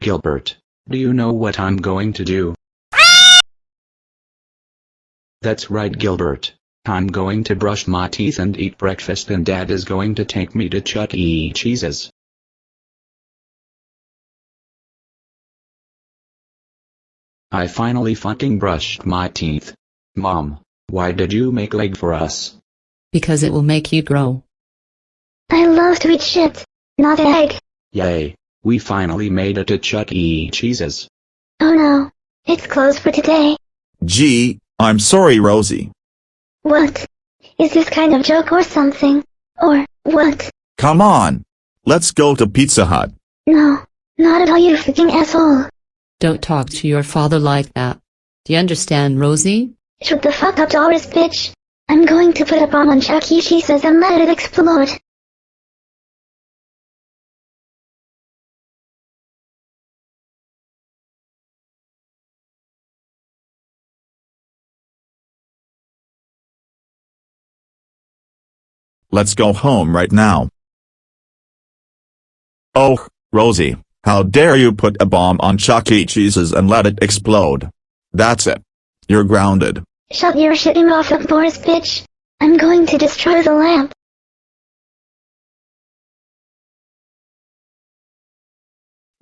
Gilbert, do you know what I'm going to do? That's right, Gilbert. I'm going to brush my teeth and eat breakfast, and Dad is going to take me to Chuck E. Cheese's. I finally fucking brushed my teeth. Mom, why did you make leg for us? Because it will make you grow. I love to eat shit, not egg. Yay, we finally made it to Chuck E. Cheese's. Oh no, it's closed for today. Gee, I'm sorry, Rosie. What? Is this kind of joke or something? Or what? Come on. Let's go to Pizza Hut. No, not at all, you freaking asshole. Don't talk to your father like that. Do you understand, Rosie? Shut the fuck up, Doris, bitch. I'm going to put a bomb on Chuck E. Cheese's and let it explode. Let's go home right now. Oh, Rosie, how dare you put a bomb on Chuck E. Cheese's and let it explode. That's it. You're grounded. Shut your shitty mouth up, Boris, bitch. I'm going to destroy the lamp.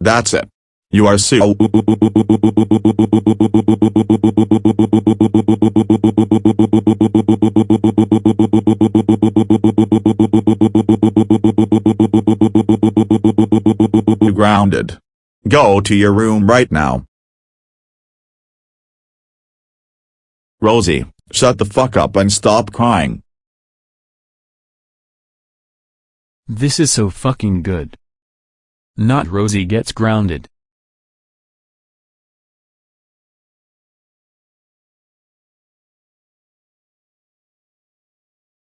That's it. You are so grounded. Go to your room right now. Rosie, shut the fuck up and stop crying. This is so fucking good. Not Rosie gets grounded.